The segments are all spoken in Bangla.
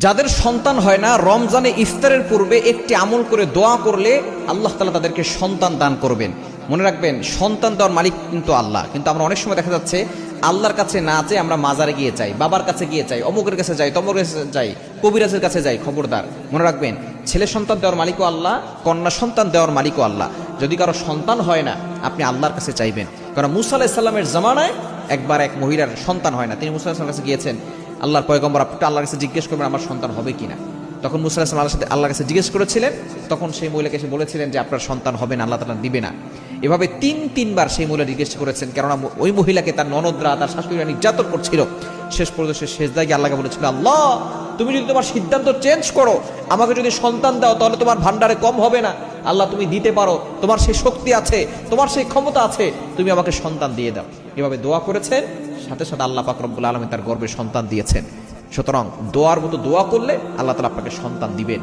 যাদের সন্তান হয় না, রমজানে ইফতারের পূর্বে একটি আমল করে দোয়া করলে আল্লাহ তাআলা তাদেরকে সন্তান দান করবেন। মনে রাখবেন, সন্তান দেওয়ার মালিক কিন্তু আল্লাহ। কিন্তু আমরা অনেক সময় দেখা যাচ্ছে আল্লাহর কাছে না চেয়ে আমরা মাজারে গিয়ে চাই, বাবার কাছে গিয়ে চাই, অমুকের কাছে যাই, তমুকের কাছে যাই, কবিরাজের কাছে যাই। খবরদার, মনে রাখবেন, ছেলে সন্তান দেওয়ার মালিকও আল্লাহ, কন্যা সন্তান দেওয়ার মালিকও আল্লাহ। যদি কারো সন্তান হয় না, আপনি আল্লাহর কাছে চাইবেন। কারণ মুসা আলাইহিস সালামের জামানায় একবার এক মহিলার সন্তান হয় না, তিনি মুসা আলাইহিস সালামের কাছে গিয়েছেন, আল্লাহর পয়গম্বর আপনি আল্লাহর কাছে জিজ্ঞেস করবেন আমার সন্তান হবে কিনা। তখন মুসা আলাইহিস সালাম আল্লাহর কাছে জিজ্ঞেস করেছিলেন, তখন সেই মহিলাকে এসে বলেছিলেন যে আপনার সন্তান হবে না, আল্লাহ তাআলা দিবে না। এভাবে তিনবার সেই মহিলা জিজ্ঞেস করেছেন, কেননা ওই মহিলাকে তার ননদরা, তার শাশুড়িরা নির্যাতন করছিল। শেষ পর্যন্ত সে সেজদায় গিয়ে আল্লাহকে বলেছিল, আল্লাহ তুমি যদি তোমার সিদ্ধান্ত চেঞ্জ করো, আমাকে যদি সন্তান দাও, তাহলে তোমার ভান্ডারে কম হবে না। আল্লাহ তুমি দিতে পারো, তোমার সেই শক্তি আছে, তোমার সেই ক্ষমতা আছে, তুমি আমাকে সন্তান দিয়ে দাও। এভাবে দোয়া করেছেন, সাথে সাথে আল্লাহ পাক রব্বুল আলামিন তার গর্ভে সন্তান দিয়েছেন। সুতরাং দোয়ার মতো দোয়া করলে আল্লাহ তাআলা আপনাকে সন্তান দিবেন।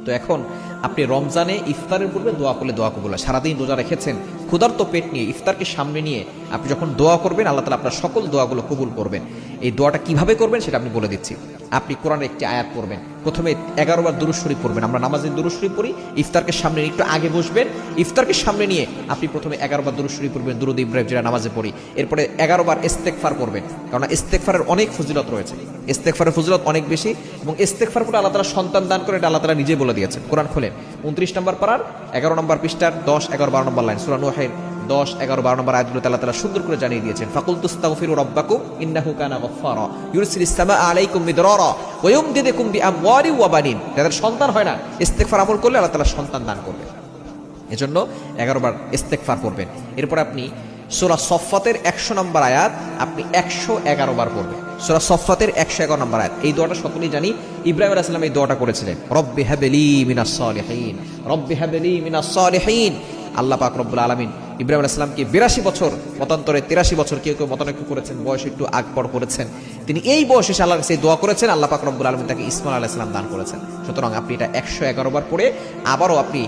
তো এখন আপনি রমজানে ইফতারের পূর্বে দোয়া করলে দোয়া কবুল হয়। সারাদিন রোজা রেখেছেন, ক্ষুধার্ত পেট নিয়ে ইফতারকে সামনে নিয়ে আপনি যখন দোয়া করবেন, আল্লাহ তাআলা আপনার সকল দোয়াগুলো কবুল করবেন। এই দোয়াটা কিভাবে করবেন সেটা আপনি বলে দিচ্ছি। আপনি কোরআনের একটি আয়াত পড়বেন, প্রথমে 11 বার দুরূদ শরীফ পড়বেন। আমরা নামাজে দুরূদ শরীফ পড়ি, ইফতারকে সামনে নিয়ে একটু আগে বসবেন, ইফতারকে সামনে নিয়ে আপনি প্রথমে 11 বার দুরূদ শরীফ পড়বেন, দুরূদ ইব্রাহিম যেটা নামাজে পড়ি। এরপরে 11 বার ইস্তেগফার পড়বেন, কারণ ইস্তেগফারের অনেক ফজিলত রয়েছে, ইস্তেগফারের ফজিলত অনেক বেশি। এবং ইস্তেগফার করে আল্লাহ তাআলা সন্তান দান করে, এটা আল্লাহ তাআলা নিজে বলে দিয়েছেন। কোরআন খোলেন 29 নম্বর পারার 11 নম্বর পৃষ্ঠার 10, 11, 12 নম্বর লাইন, সূরা নূহের 10, 11, 12 নম্বর আয়াতগুলোতে আল্লাহ তাআলা সুন্দর করে জানিয়ে দিয়েছেন, ফাকুলতুস্তাগফিরু রাব্বাকুম ইন্নাহু কানা গফফারা ইউরসিলিস সামাআ আলাইকুম মিদরারা ওয়া ইউমদিদুকুম বিআমওয়ালিন ওয়া বানিন। যাদের সন্তান হয় না, ইস্তেগফার আমল করলে আল্লাহ তাআলা সন্তান দান করবে। এজন্য 11 বার ইস্তেগফার করবেন। এরপর আপনি সূরা সফফাতের 100 নম্বর আয়াত আপনি 111 বার পড়বেন। সূরা সফফাতের 111 নম্বর আয়াত, এই দোয়াটা সকলেই জানি। ইব্রাহিম আলাইহিস সালাম এই দোয়াটা করেছিলেন, রব্বি হাবলি মিনাস সালিহিন, রব্বি হাবলি মিনাস সালিহিন। আল্লাহ পাক রব্বুল আলামিন ইব্রাহিম আলাইহিস সালামকে 82 বছর, মতান্তরে 83 বছর, কেউ কেউ মতানৈক্য করেছেন, বয়স একটু আগপর করেছেন, তিনি এই বয়সে এসে আল্লাহর কাছে দোয়া করেছেন, আল্লাহ পাক রব্বুল আলামিন তাকে ইসমাঈল আলাইহিস সালাম দান করেছেন। সুতরাং আপনি এটা 111 বার পড়ে, আবারও আপনি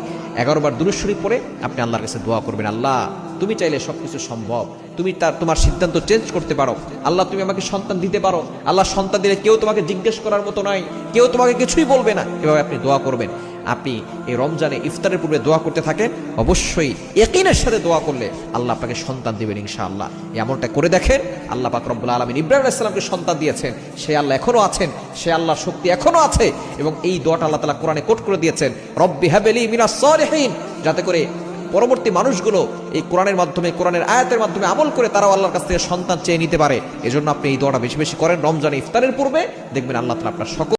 11 বার দুরূদ শরীফ পড়ে আপনি আল্লাহর কাছে দোয়া করবেন, আল্লাহ তুমি চাইলে সবকিছু সম্ভব, তুমি তোমার সিদ্ধান্ত চেঞ্জ করতে পারো, আল্লাহ তুমি আমাকে সন্তান দিতে পারো, আল্লাহ সন্তান দিলে কেউ তোমাকে জিজ্ঞেস করার মতো নয়, কেউ তোমাকে কিছুই বলবে না। এভাবে আপনি দোয়া করবেন। আপনি এই রমজানে ইফতারের পূর্বে দোয়া করতে থাকেন, অবশ্যই ইয়াকিনের সাথে দোয়া করলে আল্লাহ আপনাকে সন্তান দিবেন ইনশাআল্লাহ। এমনটা করে দেখেন, আল্লাহ পাক রব্বুল আলামিন ইব্রাহিম আলাইহিস সালামকে সন্তান দিয়েছেন, সে আল্লাহ এখনো আছেন, সে আল্লাহর শক্তি এখনো আছে। এবং এই দোয়াটা আল্লাহ তাআলা কোরআনে কোট করে দিয়েছেন, রব্বি হাবলি মিনাস সালিহিন, যাতে করে পরবর্তী মানুষগুলো এই কোরআনের মাধ্যমে, কোরআনের আয়াতের মাধ্যমে আমল করে তারাও আল্লাহর কাছ থেকে সন্তান চেয়ে নিতে পারে। এজন্য আপনি এই দোয়াটা বেশি বেশি করেন রমজানে ইফতারের পূর্বে, দেখবেন আল্লাহ তাআলা আপনার সকল